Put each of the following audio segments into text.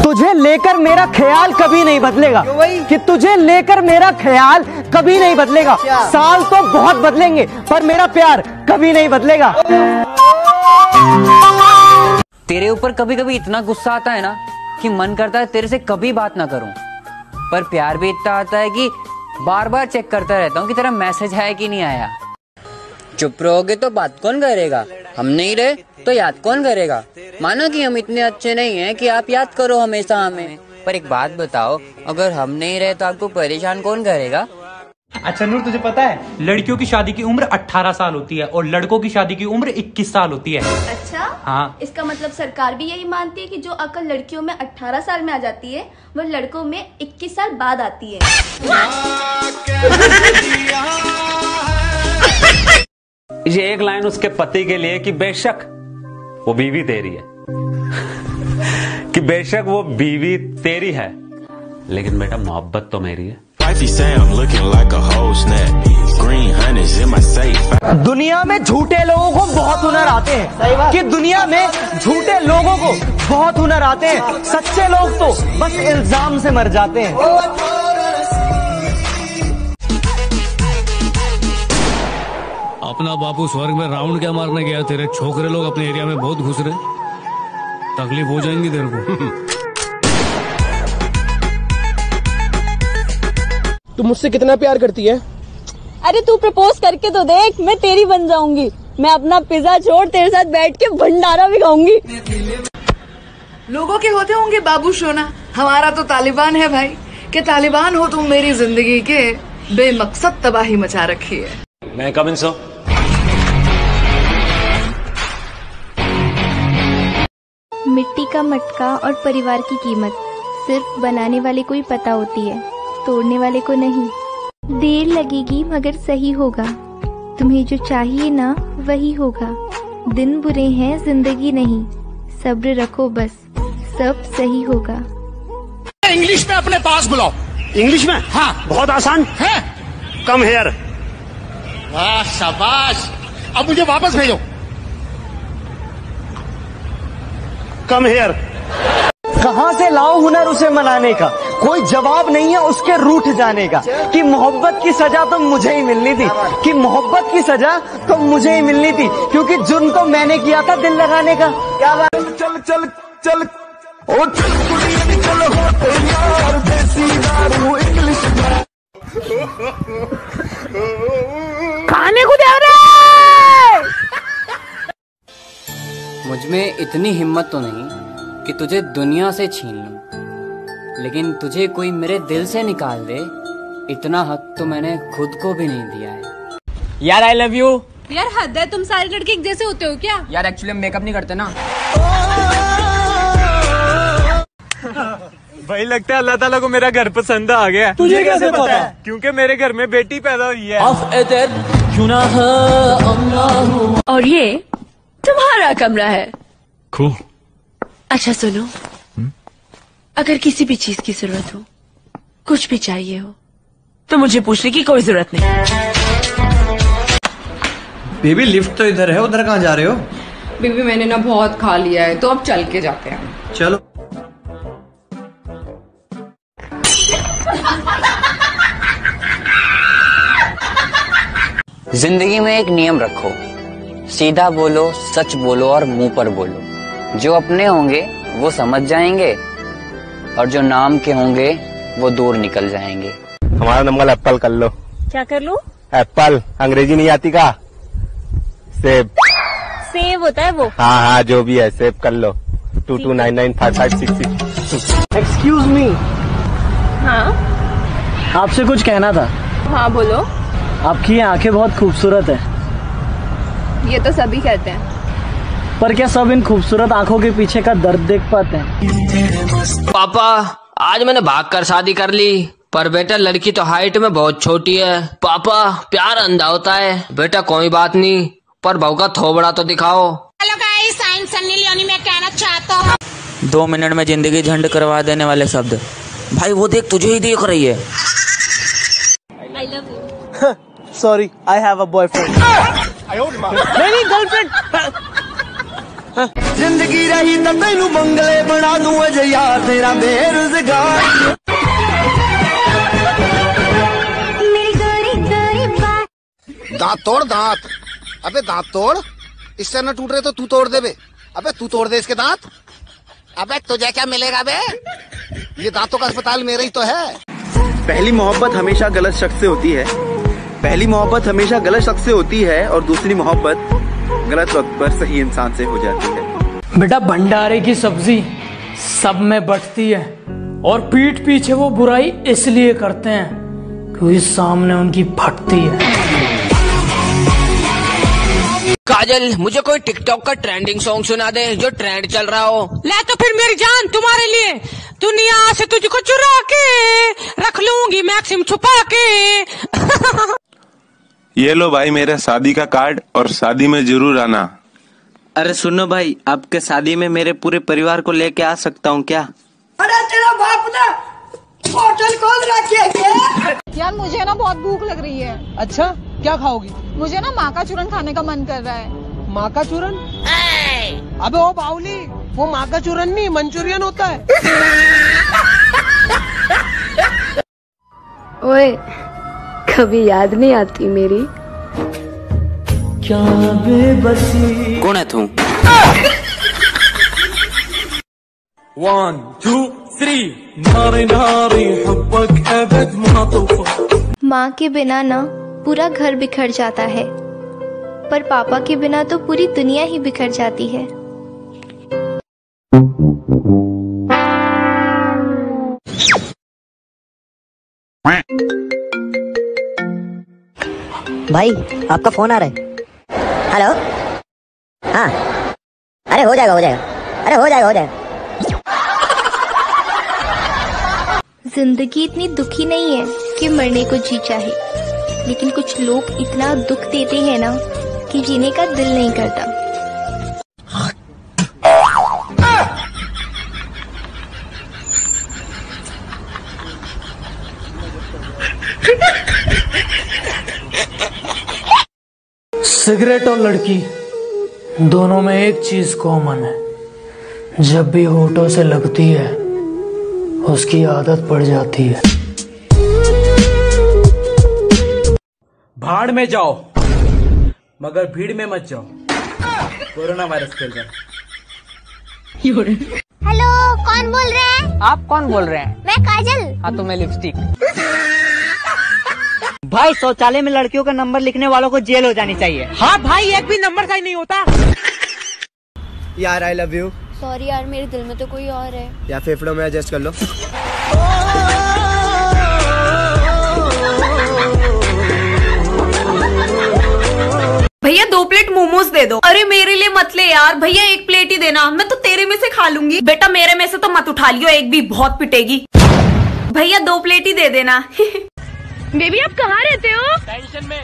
तुझे लेकर मेरा ख्याल कभी नहीं बदलेगा, कि तुझे लेकर मेरा ख्याल कभी नहीं बदलेगा। साल तो बहुत बदलेंगे पर मेरा प्यार कभी नहीं बदलेगा। तेरे ऊपर कभी कभी इतना गुस्सा आता है ना कि मन करता है तेरे से कभी बात ना करूं, पर प्यार भी इतना आता है कि बार बार चेक करता रहता हूं कि तेरा मैसेज है कि नहीं आया। चुप रहोगे तो बात कौन करेगा, हम नहीं रहे तो याद कौन करेगा। माना कि हम इतने अच्छे नहीं हैं कि आप याद करो हमेशा हमें, पर एक बात बताओ, अगर हम नहीं रहे तो आपको परेशान कौन करेगा। अच्छा नूर, तुझे पता है लड़कियों की शादी की उम्र 18 साल होती है और लड़कों की शादी की उम्र 21 साल होती है। अच्छा हाँ, इसका मतलब सरकार भी यही मानती है कि जो अकल लड़कियों में 18 साल में आ जाती है वो लड़कों में 21 साल बाद आती है। ये एक लाइन उसके पति के लिए कि बेशक वो बीवी तेरी है, कि बेशक वो बीवी तेरी है, लेकिन बेटा मोहब्बत तो मेरी है। दुनिया में झूठे लोगों को बहुत हुनर आते हैं, कि दुनिया में झूठे लोगों को बहुत हुनर आते हैं, सच्चे लोग तो बस इल्जाम से मर जाते हैं। अपना बापू स्वर्ग में राउंड क्या मारने गया, तेरे छोकरे लोग अपने एरिया में बहुत घुस रहे, तकलीफ हो जाएंगी तेरे को। तू मुझसे कितना प्यार करती है? अरे तू प्रपोज करके तो देख, मैं तेरी बन जाऊंगी। मैं अपना पिज्जा छोड़ तेरे साथ बैठ के भंडारा भी खाऊंगी। लोगों के होते होंगे बाबू सोना, हमारा तो तालिबान है भाई, कि तालिबान हो तुम मेरी जिंदगी के बेमकसद तबाही मचा रखी है। मैं कम इन सो। मिट्टी का मटका और परिवार की कीमत सिर्फ बनाने वाले को ही पता होती है, तोड़ने वाले को नहीं। देर लगेगी मगर सही होगा, तुम्हें जो चाहिए ना वही होगा। दिन बुरे हैं जिंदगी नहीं, सब्र रखो बस, सब सही होगा। इंग्लिश में अपने पास बुलाओ। इंग्लिश में? हाँ। बहुत आसान है। Come here. वाह शाबाश, अब मुझे वापस भेजो। Come here. कहाँ से लाओ हुनर उसे मनाने का, कोई जवाब नहीं है उसके रूठ जाने का। कि मोहब्बत की सजा तो मुझे ही मिलनी थी, कि मोहब्बत की सजा तो मुझे ही मिलनी थी, क्योंकि जुर्म तो मैंने किया था दिल लगाने का। क्या बात। चल चल चल ओ चल होते यार देसी दारू इंग्लिश खाने को दे रहे। मुझमें इतनी हिम्मत तो नहीं कि तुझे दुनिया से छीन लूं, लेकिन तुझे कोई मेरे दिल से निकाल दे, इतना हक तो मैंने खुद को भी नहीं दिया है। यार आई लव यू। यार हद है, तुम सारे लड़के एक जैसे होते हो क्या? यार एक्चुअली हम मेकअप नहीं करते ना। भाई लगता है अल्लाह ताला को मेरा घर पसंद आ गया। तुझे कैसे पता? क्योंकि मेरे घर में बेटी पैदा हुई है। और ये तुम्हारा कमरा है। खूब। अच्छा सुनो, अगर किसी भी चीज की जरूरत हो, कुछ भी चाहिए हो, तो मुझे पूछने की कोई जरूरत नहीं। बेबी लिफ्ट तो इधर है, उधर कहाँ जा रहे हो? बीबी मैंने ना बहुत खा लिया है, तो अब चल के जाते हैं। चलो। जिंदगी में एक नियम रखो, सीधा बोलो, सच बोलो और मुंह पर बोलो। जो अपने होंगे वो समझ जाएंगे और जो नाम के होंगे वो दूर निकल जाएंगे। हमारा नंबर एप्पल कर लो। क्या कर लूं? एप्पल, अंग्रेजी नहीं आती का? सेब। सेब होता है वो? हाँ हाँ जो भी है, सेब कर लो। 22995566। Excuse me. हाँ आपसे कुछ कहना था। हाँ बोलो। आपकी ये आंखें बहुत खूबसूरत है। ये तो सभी कहते हैं, पर क्या सब इन खूबसूरत आंखों के पीछे का दर्द देख पाते हैं? पापा आज मैंने भाग कर शादी कर ली, पर बेटा लड़की तो हाइट में बहुत छोटी है। पापा प्यार अंधा होता है। बेटा कोई बात नहीं, पर बहू का थोबड़ा तो दिखाओ। Hello guys, I am Sunny Leone. मैं कहना चाहता हूँ 2 मिनट में जिंदगी झंड करवा देने वाले शब्द। भाई वो देख, तुझे ही देख रही है। I love you. Sorry, I have a boyfriend. नहीं गर्लफ्रेंड। जिंदगी रही तो तेनू बंगले बना दूं अजे यार तेरा बेरोजगार। दांत तोड़ दांत। अबे दांत तोड़, इससे न टूट रहे तो तू तोड़ दे बे। अबे तू तोड़ दे इसके दांत। अबे तुझे क्या मिलेगा बे, ये दांतों का अस्पताल मेरा ही तो है। पहली मोहब्बत हमेशा गलत शख्स से होती है, पहली मोहब्बत हमेशा गलत शख्स से होती है और दूसरी मोहब्बत गलत वक्त पर सही इंसान से हो जाती है। बेटा भंडारे की सब्जी सब में बटती है और पीठ पीछे वो बुराई इसलिए करते हैं क्योंकि सामने उनकी फटती है। काजल, मुझे कोई टिकटॉक का ट्रेंडिंग सॉन्ग सुना दे जो ट्रेंड चल रहा हो। ले तो फिर मेरी जान तुम्हारे लिए दुनिया से तुझको चुरा के रख लूंगी मैक्सिम छुपा के। ये लो भाई मेरा शादी का कार्ड और शादी में जरूर आना। अरे सुनो भाई, आपके शादी में मेरे पूरे परिवार को लेके आ सकता हूँ क्या? अरे तेरा बाप ने होटल खोल रखी है क्या? यार मुझे ना बहुत भूख लग रही है। अच्छा क्या खाओगी? मुझे ना माँ का चूरन खाने का मन कर रहा है। माँ का चूरन? अबे ओ बाउली, वो माँ का चूरन नहीं मंचूरियन होता है। ओए, कभी याद नहीं आती मेरी? क्या बेबसी। कौन है तू? 1 2 3 नारी नारी हुब्बक अबद मातूफा। माँ के बिना ना पूरा घर बिखर जाता है, पर पापा के बिना तो पूरी दुनिया ही बिखर जाती है। भाई आपका फोन आ रहा है। हेलो, हाँ, अरे हो जाएगा, अरे हो जाएगा। जिंदगी इतनी दुखी नहीं है कि मरने को जी चाहे, लेकिन कुछ लोग इतना दुख देते हैं ना कि जीने का दिल नहीं करता। सिगरेट और लड़की दोनों में एक चीज कॉमन है, जब भी होठों से लगती है उसकी आदत पड़ जाती है। भाड़ में जाओ मगर भीड़ में मत जाओ, कोरोना वायरस फैल रहा है। हेलो, कौन बोल रहे हैं? आप कौन बोल रहे हैं? मैं काजल। हाँ तो मैं लिपस्टिक। भाई शौचालय में लड़कियों का नंबर लिखने वालों को जेल हो जानी चाहिए। हाँ भाई, एक भी नंबर सही नहीं होता। यार आई लव यू। सॉरी यार, मेरे दिल में तो कोई और है। या फेफड़ों में एडजस्ट कर लो। भैया 2 प्लेट मोमोज दे दो। अरे मेरे लिए मत ले यार, भैया 1 प्लेट ही देना, मैं तो तेरे में से खा लूंगी। बेटा मेरे में से तो मत उठा लियो, एक भी बहुत पिटेगी। भैया 2 प्लेट ही दे देना। बेबी आप कहाँ रहते हो? टेंशन में।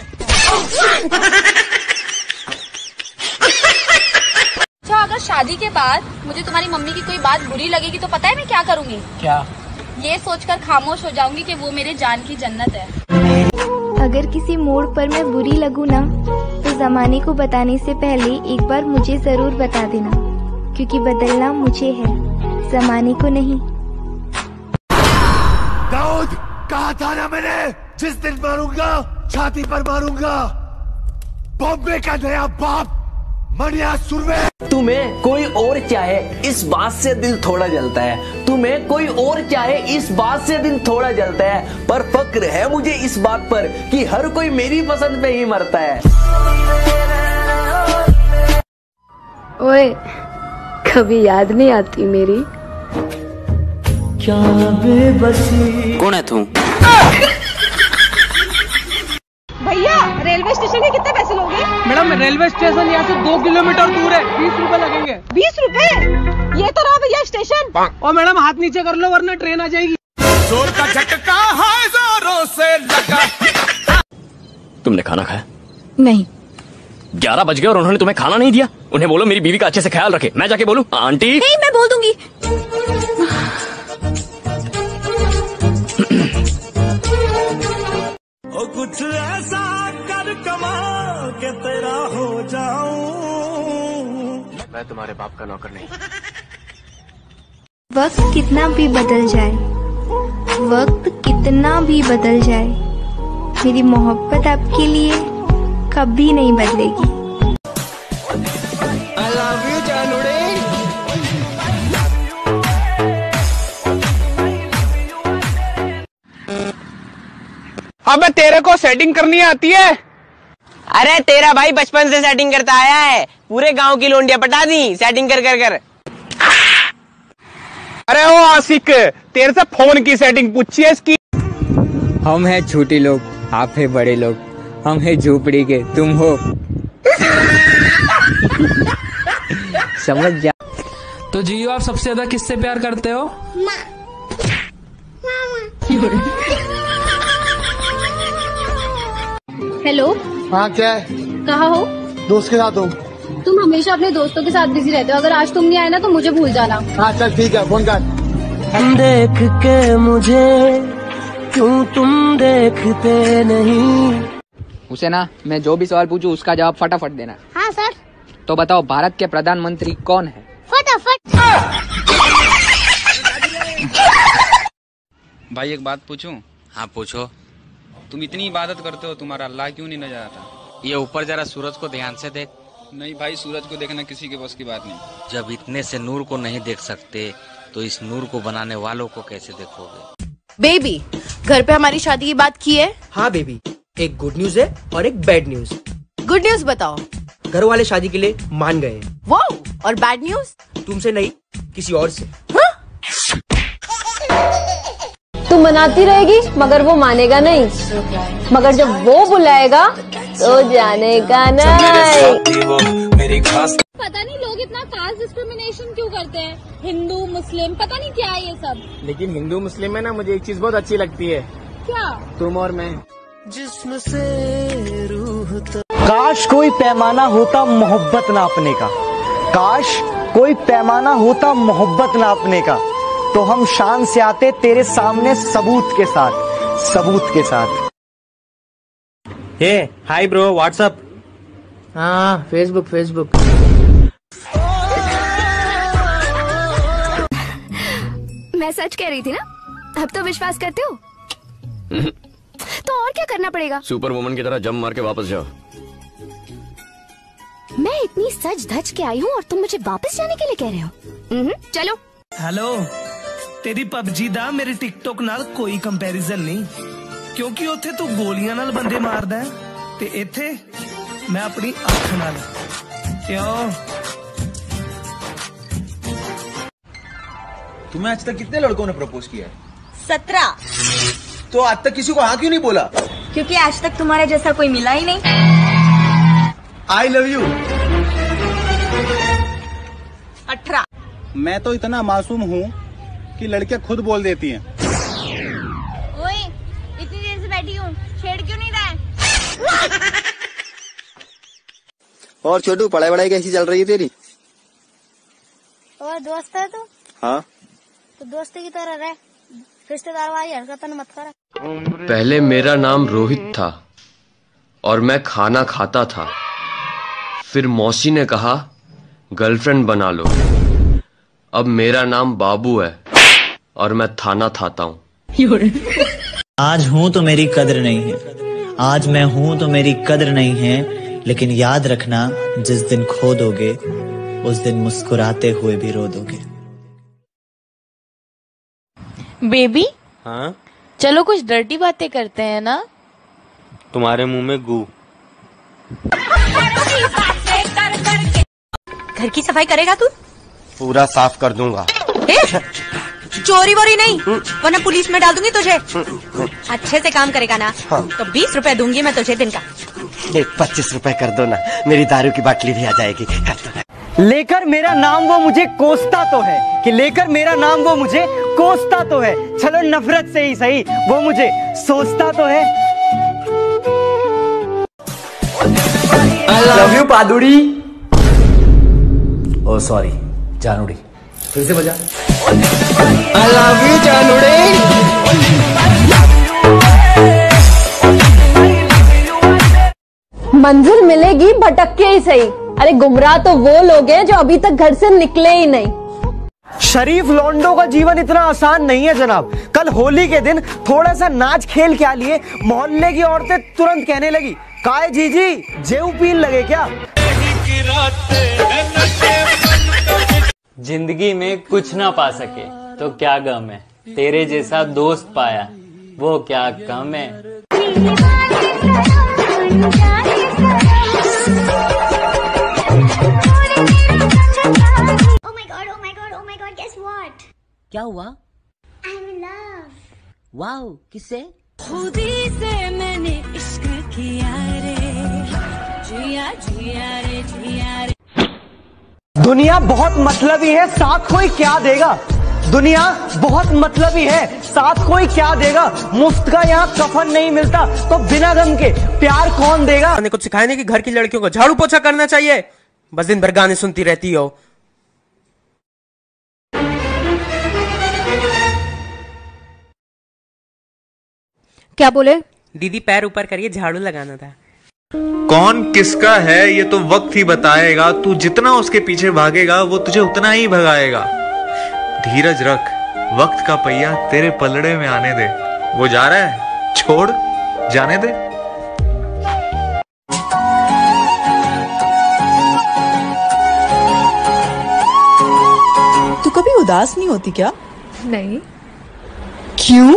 अच्छा, अगर शादी के बाद मुझे तुम्हारी मम्मी की कोई बात बुरी लगेगी तो पता है मैं क्या करूँगी? क्या? ये सोचकर खामोश हो जाऊंगी कि वो मेरे जान की जन्नत है। अगर किसी मोड़ पर मैं बुरी लगूं ना, तो जमाने को बताने से पहले एक बार मुझे जरूर बता देना, क्योंकि बदलना मुझे है, जमाने को नहीं। दाऊद, कहा था ना मैंने, जिस दिन मारूंगा छाती पर मारूंगा। बॉम्बे का नया बाप मनिया सुरवे। तुम्हें कोई और चाहे इस बात से दिल थोड़ा जलता है, तुम्हें कोई और चाहे इस बात से दिल थोड़ा जलता है, पर फक्र है मुझे इस बात पर कि हर कोई मेरी पसंद पे ही मरता है। ओए, कभी याद नहीं आती मेरी? क्या बेबसी। कौन है तू? भैया रेलवे स्टेशन के कितने पैसे लोगे? मैडम रेलवे स्टेशन यहाँ से 2 किलोमीटर दूर है, 20 रुपए लगेंगे। 20 रुपए? ये तो रहा भैया स्टेशन। और मैडम हाथ नीचे कर लो वरना ट्रेन आ जाएगी। जोर का झटका है जोरों से लगा। तुमने खाना खाया? नहीं। 11 बज गए और उन्होंने तुम्हें खाना नहीं दिया? उन्हें बोलो मेरी बीवी का अच्छे से ख्याल रखे। मैं जाके बोलूं? आंटी नहीं, मैं बोल दूंगी। ओ कुछ ऐसा कर कमाल के तेरा हो जाऊं। मैं मैं तुम्हारे बाप का नौकर नहीं। वक्त कितना भी बदल जाए, वक्त कितना भी बदल जाए, मेरी मोहब्बत आपके लिए कभी नहीं बदलेगी। I love you, जानूड़े। अबे तेरे को सेटिंग करनी आती है? अरे तेरा भाई बचपन से सेटिंग करता आया है, पूरे गांव की लोंडियां पटा दी सेटिंग कर कर कर। अरे ओ आशिक, तेरे से फोन की सेटिंग पूछी है इसकी। हम हैं छोटे लोग, आप हैं बड़े लोग, हम हैं झोपड़ी के, तुम हो समझ जा। तो जियो, आप सबसे ज्यादा किससे प्यार करते हो? हेलो। हाँ क्या है? कहाँ हो? दोस्त के साथ हूँ। तुम हमेशा अपने दोस्तों के साथ बिजी रहते हो, अगर आज तुम नहीं आए ना तो मुझे भूल जाना। हाँ चल ठीक है, फोन कर। देख के मुझे क्यों तुम देखते नहीं? उसे ना मैं जो भी सवाल पूछूं उसका जवाब फटाफट देना। हाँ सर। तो बताओ, भारत के प्रधानमंत्री कौन है? फटाफट। भाई एक बात पूछूं? हाँ पूछो। तुम इतनी इबादत करते हो, तुम्हारा अल्लाह क्यों नहीं नजर आता? ये ऊपर जरा सूरज को ध्यान से देख। नहीं भाई, सूरज को देखना किसी के बस की बात नहीं। जब इतने से नूर को नहीं देख सकते तो इस नूर को बनाने वालों को कैसे देखोगे? बेबी, घर पे हमारी शादी की बात की है? हाँ बेबी, एक गुड न्यूज है और एक बैड न्यूज। गुड न्यूज बताओ। घर वाले शादी के लिए मान गए। वाओ, और बैड न्यूज? तुमसे नहीं, किसी और से। तू मनाती रहेगी मगर वो मानेगा नहीं, मगर जब वो बुलाएगा तो जाने का नहीं। पता नहीं लोग इतना कास्ट डिस्क्रिमिनेशन क्यों करते हैं, हिंदू मुस्लिम पता नहीं क्या है ये सब। लेकिन हिंदू मुस्लिम में ना मुझे एक चीज बहुत अच्छी लगती है। क्या? तुम और मैं। जिस्म से रूह काश कोई पैमाना होता मोहब्बत नापने का, काश कोई पैमाना होता मोहब्बत नापने का, तो हम शान से आते तेरे सामने सबूत के साथ, सबूत के साथ। हे हाय ब्रो, व्हाट्सअप। हाँ फेसबुक फेसबुक। मैं सच कह रही थी ना, अब तो विश्वास करते हो? तो और क्या करना पड़ेगा? सुपर वुमन की तरह जम मार के वापस जाओ। मैं इतनी सच धज के आई हूँ और तुम मुझे वापस जाने के लिए कह रहे हो? चलो। हेलो, तेरी पबजी दा मेरे टिकटॉक नाल कोई कंपैरिजन नहीं, क्योंकि उथे तू गोलियां नाल बंदे मारदा है ते इथे मैं अपनी अख नाल। क्यों? तुम्हें आज तक कितने लड़कों ने प्रपोज किया है? 17। तो आज तक किसी को हाँ क्यों नहीं बोला? क्योंकि आज तक तुम्हारे जैसा कोई मिला ही नहीं। आई लव यू। 18। मैं तो इतना मासूम हूँ कि लड़कियां खुद बोल देती हैं। ओए, इतनी देर से बैठी हूँ, छेड़ क्यों नहीं रहा है? और छोटू, पढ़ाई वढ़ाई कैसी चल रही है तेरी? और दोस्त है तू? हाँ। तो दोस्ती की तरह रह, रिश्तेदार वाली हरकतन मत कर। पहले मेरा नाम रोहित था और मैं खाना खाता था, फिर मौसी ने कहा गर्लफ्रेंड बना लो। अब मेरा नाम बाबू है और मैं थाना थाता हूँ। आज हूँ तो मेरी कद्र नहीं है, आज मैं हूँ तो मेरी कद्र नहीं है, लेकिन याद रखना जिस दिन खो दोगे उस दिन मुस्कुराते हुए भी रो दोगे। बेबी, हाँ? चलो कुछ डर्टी बातें करते हैं ना। तुम्हारे मुंह में गू। घर की सफाई करेगा तू? पूरा साफ कर दूंगा। चोरी वोरी नहीं, वरना पुलिस में डाल दूंगी तुझे। अच्छे से काम करेगा ना? हाँ। तो 20 रुपए दूंगी मैं तुझे दिन का। एक 25 रुपए कर दो ना, मेरी दारू की बाटली भी आ जाएगी। लेकर मेरा नाम वो मुझे कोसता तो है, कि लेकर मेरा नाम वो मुझे कोसता तो है, चलो नफरत से ही सही वो मुझे सोचता तो है। आई लव यू पादुड़ी। ओ सॉरी, जानूड़ी। फिर से बजा। आई लव यू जानूड़ी। मंजिल मिलेगी भटक के ही सही, अरे गुमराह तो वो लोग हैं जो अभी तक घर से निकले ही नहीं। शरीफ लौंडों का जीवन इतना आसान नहीं है जनाब। कल होली के दिन थोड़ा सा नाच खेल के लिए मोहल्ले की औरतें तुरंत कहने लगी, काय जीजी जेऊ पीन लगे क्या। जिंदगी में कुछ ना पा सके तो क्या गम है, तेरे जैसा दोस्त पाया वो क्या कम है। क्या हुआ? I'm in love. वाओ, किससे? खुद ही से मैंने इश्क किया रे, जिया जिया रे जिया रे। दुनिया बहुत मतलबी है, साथ कोई क्या देगा। दुनिया बहुत मतलबी है, साथ कोई क्या देगा। मुफ्त का यहाँ कफन नहीं मिलता तो बिना गम के प्यार कौन देगा। मैंने कुछ सिखाया नहीं कि घर की लड़कियों को झाड़ू पोछा करना चाहिए, बस दिन भर गाने सुनती रहती हो। क्या बोले? दीदी पैर ऊपर करिए, झाड़ू लगाना था। कौन किसका है ये तो वक्त ही बताएगा। तू जितना उसके पीछे भागेगा वो तुझे उतना ही भगाएगा। धीरज रख, वक्त का पहिया तेरे पलड़े में आने दे। वो जा रहा है, छोड़ जाने दे। तू कभी उदास नहीं होती क्या? नहीं। क्यों?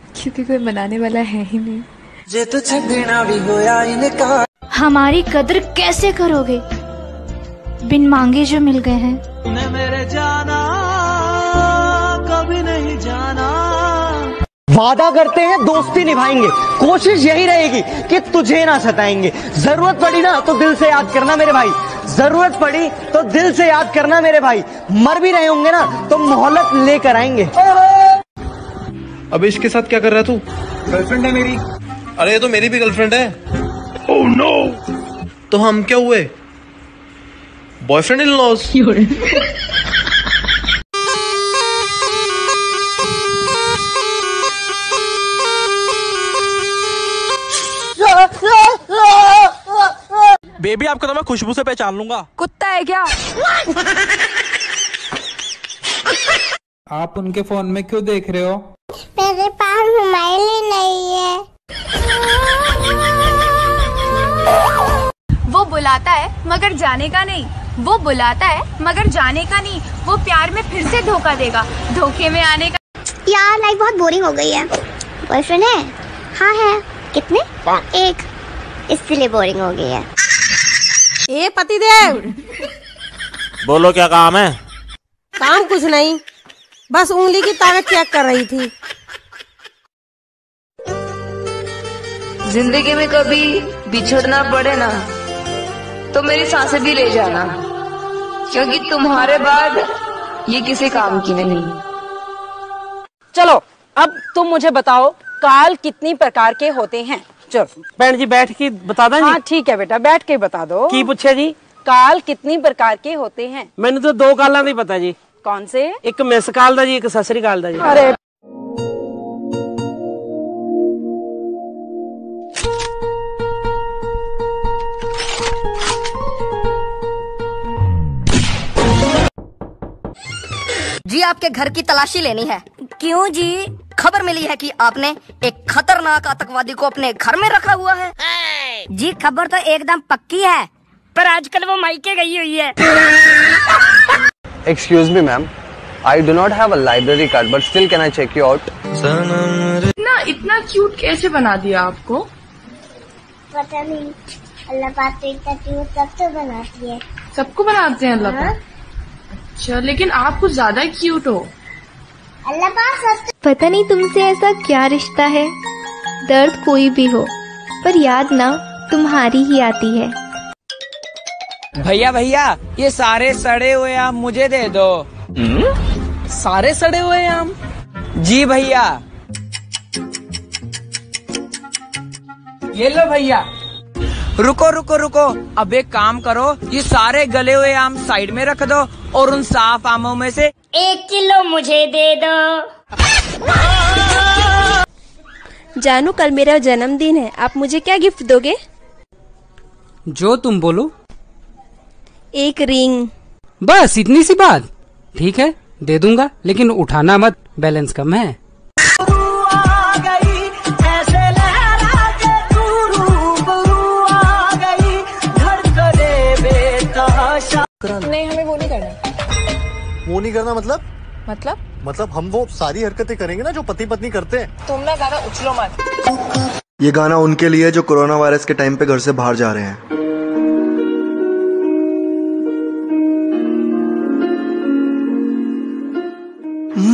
क्योंकि कोई मनाने वाला है ही नहीं। जे तो छड़ना भी होया इनका। हमारी कदर कैसे करोगे बिन मांगे जो मिल गए हैं। तूने मेरे जाना कभी नहीं जाना। वादा करते हैं दोस्ती निभाएंगे, कोशिश यही रहेगी कि तुझे ना सताएंगे। जरूरत पड़ी ना तो दिल से याद करना मेरे भाई, जरूरत पड़ी तो दिल से याद करना मेरे भाई। मर भी रहे होंगे ना तो मोहलत लेकर आएंगे। अब इसके साथ क्या कर रहा है तू? गर्लफ्रेंड है मेरी। अरे ये तो मेरी भी गर्लफ्रेंड है। Oh no. तो हम क्या हुए? बॉयफ्रेंड इन लॉस। बेबी आपको तो मैं खुशबू से पहचान लूंगा। कुत्ता है क्या? आप उनके फोन में क्यों देख रहे हो? मेरे पास मोबाइल नहीं है। वो बुलाता है मगर जाने का नहीं, वो बुलाता है मगर जाने का नहीं। वो प्यार में फिर से धोखा देगा, धोखे में आने का। यार लाइफ बहुत बोरिंग हो गई है। बॉयफ्रेंड है? हाँ है। कितने? एक, इसलिए बोरिंग हो गई है। ए पतिदेव, बोलो क्या काम है? काम कुछ नहीं, बस उंगली की ताकत चेक कर रही थी। जिंदगी में कभी बिछड़ना पड़े ना तो मेरी सांसें भी ले जाना, क्योंकि तुम्हारे बाद ये किसी काम की नहीं। चलो अब तुम मुझे बताओ काल कितनी प्रकार के होते हैं। चलो बहन जी बैठ के बता दें। हाँ ठीक है बेटा, बैठ के बता दो। की पूछे जी? काल कितनी प्रकार के होते हैं? मैंने तो दो काला नहीं पता जी। कौन से? एक मिस काल दा जी, एक सत श्री काल दा जी। अरे जी आपके घर की तलाशी लेनी है। क्यों जी? खबर मिली है कि आपने एक खतरनाक आतंकवादी को अपने घर में रखा हुआ है। जी खबर तो एकदम पक्की है, पर आजकल वो मायके गई हुई है। Excuse me ma'am, I do not have a library card, but still can I check you out? इतना क्यूट कैसे बना दिया आपको? पता नहीं, अल्लाह पाक तो इतना क्यूट सबको बनाती है। सबको बनाते हैं अल्लाह पाक। अच्छा, लेकिन आप कुछ ज्यादा क्यूट हो। अल्लाह पाक पता नहीं तुमसे ऐसा क्या रिश्ता है। दर्द कोई भी हो पर याद ना तुम्हारी ही आती है। भैया भैया, ये सारे सड़े हुए आम मुझे दे दो। सारे सड़े हुए आम? जी भैया। ये लो भैया। रुको रुको रुको, अब एक काम करो, ये सारे गले हुए आम साइड में रख दो और उन साफ आमों में से 1 किलो मुझे दे दो। जानू कल मेरा जन्मदिन है, आप मुझे क्या गिफ्ट दोगे? जो तुम बोलो। एक रिंग। बस इतनी सी बात? ठीक है दे दूंगा, लेकिन उठाना मत, बैलेंस कम है। नहीं, हमें वो नहीं करना। वो नहीं करना मतलब हम वो सारी हरकतें करेंगे ना जो पति पत्नी करते हैं। तुम ना ज्यादा उछलो मत। ये गाना उनके लिए जो कोरोना वायरस के टाइम पे घर से बाहर जा रहे हैं।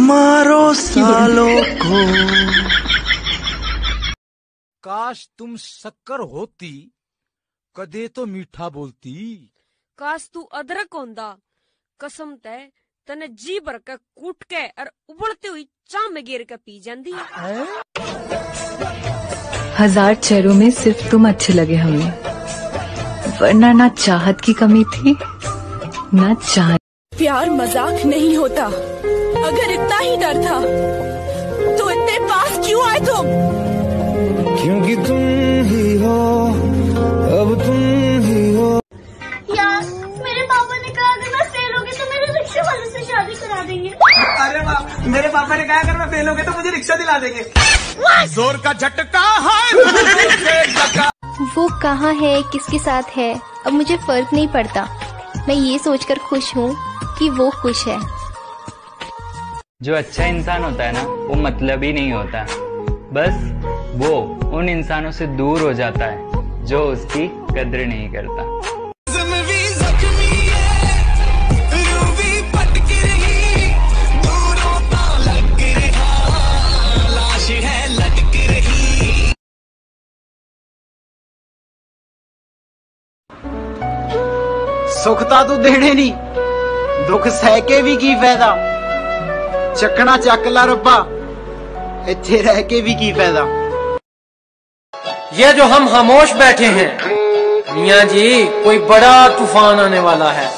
मारो सालों को। काश तुम शक्कर होती, कदे तो मीठा बोलती। काश तू अदरक होंदा, कसम तय तने जी भर के कूट के और उबलती हुई चाह में गिर के पी जाती है। 1000 चेहरों में सिर्फ तुम अच्छे लगे हमें, वरना ना चाहत की कमी थी ना चाहत। प्यार मजाक नहीं होता। अगर इतना ही डर था तो इतने पास क्यों आए तुम? क्योंकि तुम ही हो, अब तुम ही हो। यार मेरे पापा ने कहा अगर मैं फेल हो गई तो मेरे रिक्शे वाले से शादी करा देंगे। अरे बाप, मेरे पापा ने कहा अगर मैं फेल हो गई तो मुझे रिक्शा दिला देंगे। जोर का झटका है। वो कहाँ है, किसके साथ है, अब मुझे फर्क नहीं पड़ता। मैं ये सोचकर खुश हूँ कि वो खुश है। जो अच्छा इंसान होता है ना, वो मतलबी नहीं होता। बस वो उन इंसानों से दूर हो जाता है जो उसकी कद्र नहीं करता। सुखता तू देने नहीं, दुख सह के भी की फायदा। चकना चक ला रब्बा, इत्थे रह के भी की फायदा। ये जो हम खामोश बैठे हैं, मियाँ जी कोई बड़ा तूफान आने वाला है।